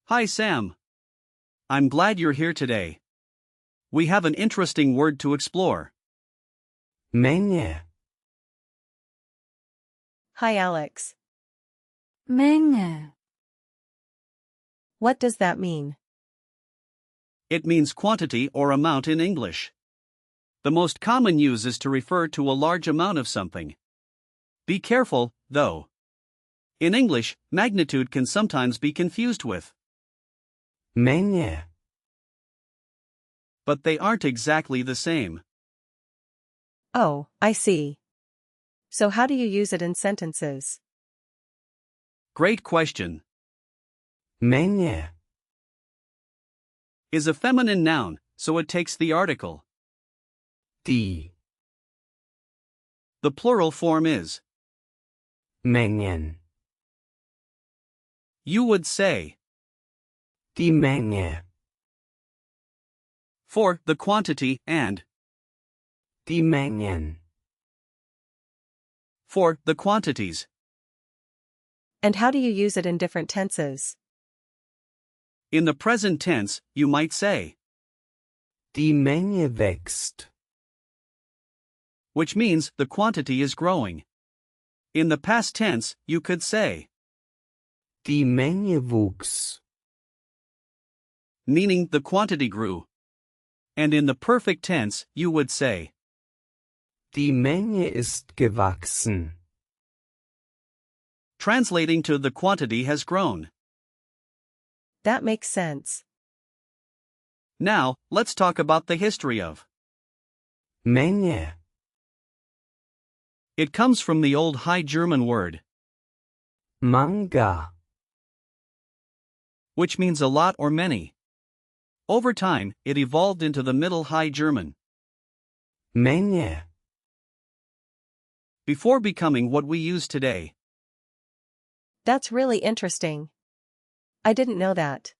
Hi Sam. I'm glad you're here today. We have an interesting word to explore. Menge. Hi Alex. Menge. What does that mean? It means quantity or amount in English. The most common use is to refer to a large amount of something. Be careful, though. In English, magnitude can sometimes be confused with Menge. but they aren't exactly the same. Oh, I see. So how do you use it in sentences? Great question. Menge. Is a feminine noun, so it takes the article. Die. The plural form is. Mengen. You would say. Die Menge. For the quantity and. Die Mengen. For the quantities. And how do you use it in different tenses? In the present tense, you might say. Die Menge wächst. Which means the quantity is growing. In the past tense, you could say. Die Menge wuchs. Meaning the quantity grew. And in the perfect tense, you would say. Die Menge ist gewachsen. Translating to the quantity has grown. That makes sense. Now, let's talk about the history of. Menge. It comes from the Old High German word, Manga. which means a lot or many. Over time, it evolved into the Middle High German, Menge. before becoming what we use today. That's really interesting. I didn't know that.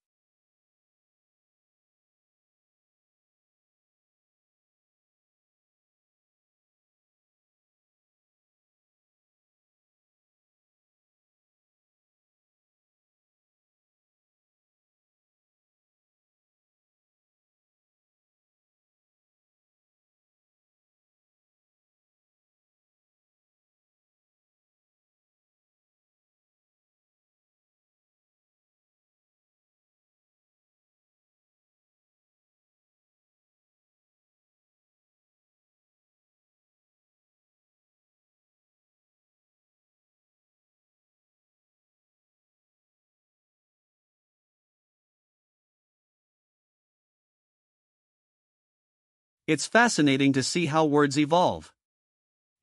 It's fascinating to see how words evolve.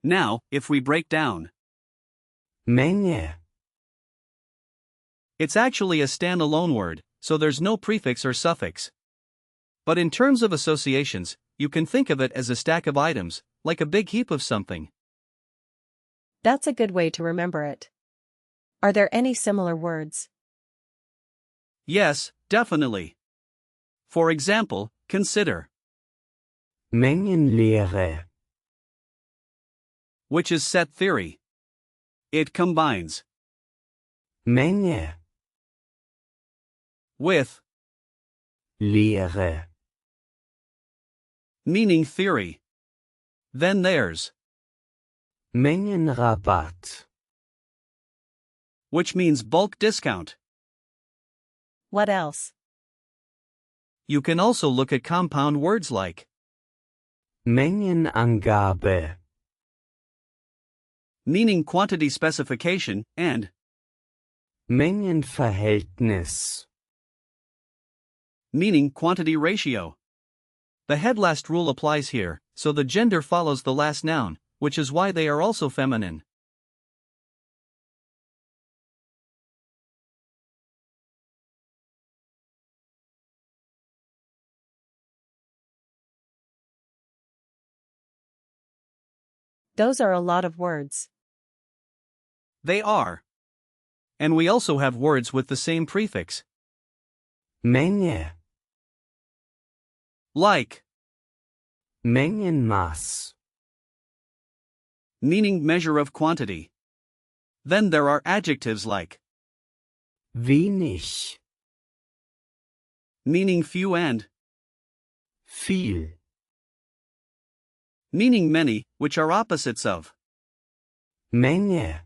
Now, if we break down, Menge. it's actually a standalone word, so there's no prefix or suffix. But in terms of associations, you can think of it as a stack of items, like a big heap of something. That's a good way to remember it. Are there any similar words? Yes, definitely. For example, consider, Mengenlehre. which is set theory. It combines Menge. with Lehre. meaning theory. Then there's Mengenrabatt. which means bulk discount. What else? You can also look at compound words like Mengenangabe. meaning quantity specification and Mengenverhältnis. meaning quantity ratio. The head last rule applies here, so the gender follows the last noun, which is why they are also feminine. Those are a lot of words. They are. And we also have words with the same prefix, Menge. like, Mengenmaß. meaning measure of quantity. Then there are adjectives like Wenig. meaning few, and viel, meaning many, which are opposites of. Menge,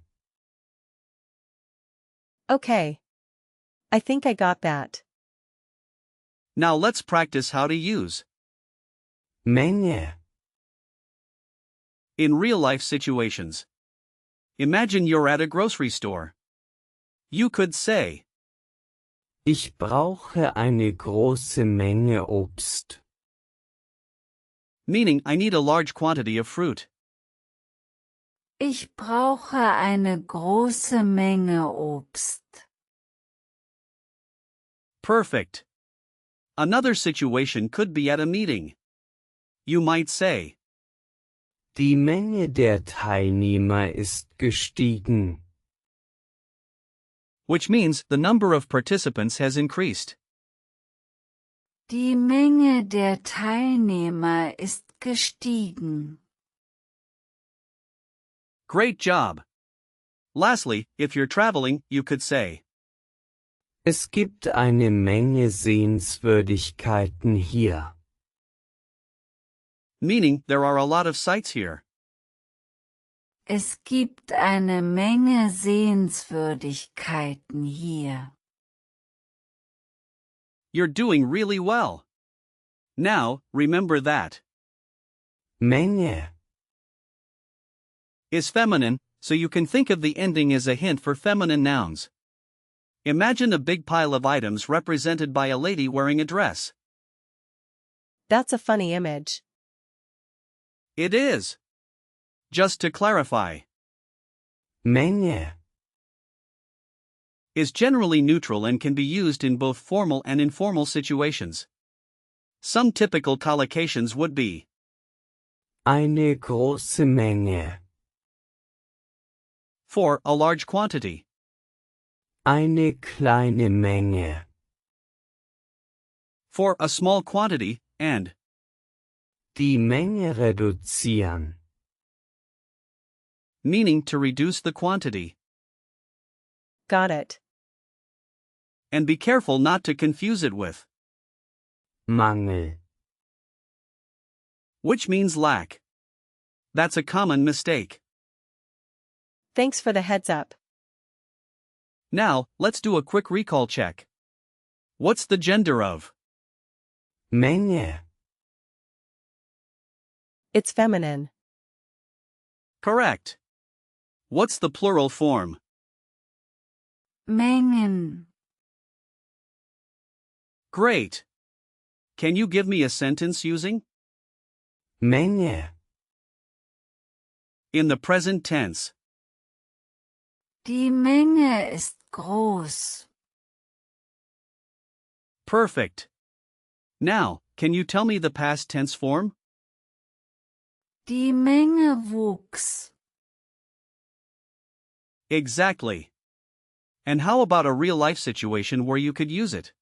Okay. I think I got that. Now let's practice how to use. Menge, In real-life situations. Imagine you're at a grocery store. You could say, ich brauche eine große Menge Obst. meaning I need a large quantity of fruit. Ich brauche eine große Menge Obst. Perfect. Another situation could be at a meeting. You might say, Die Menge der Teilnehmer ist gestiegen. which means the number of participants has increased. Die Menge der Teilnehmer ist gestiegen. Great job. Lastly, if you're traveling, you could say, Es gibt eine Menge Sehenswürdigkeiten hier. meaning there are a lot of sights here. Es gibt eine Menge Sehenswürdigkeiten hier. You're doing really well. Now, remember that Menge, is feminine, so you can think of the ending as a hint for feminine nouns. Imagine a big pile of items represented by a lady wearing a dress. That's a funny image. It is. Just to clarify, Menge, is generally neutral and can be used in both formal and informal situations. Some typical collocations would be eine große Menge, for a large quantity, eine kleine Menge, for a small quantity, and die Menge reduzieren. meaning to reduce the quantity. Got it. And be careful not to confuse it with, Mangel, which means lack. That's a common mistake. Thanks for the heads up. Now, let's do a quick recall check. What's the gender of? Menge, It's feminine. Correct. What's the plural form? Mengen. Great. Can you give me a sentence using? Menge, In the present tense. Die Menge ist groß. Perfect. Now, can you tell me the past tense form? Die Menge wuchs. Exactly. And how about a real-life situation where you could use it?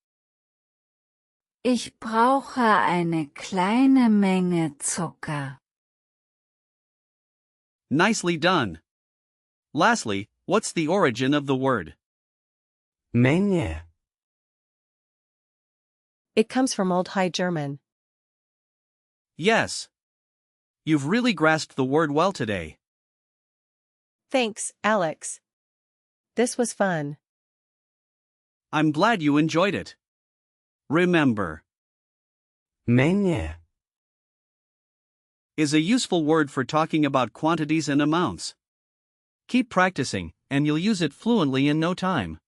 Ich brauche eine kleine Menge Zucker. Nicely done. Lastly, what's the origin of the word? Menge, It comes from Old High German. Yes. You've really grasped the word well today. Thanks, Alex. This was fun. I'm glad you enjoyed it. Remember, Menge, is a useful word for talking about quantities and amounts. Keep practicing, and you'll use it fluently in no time.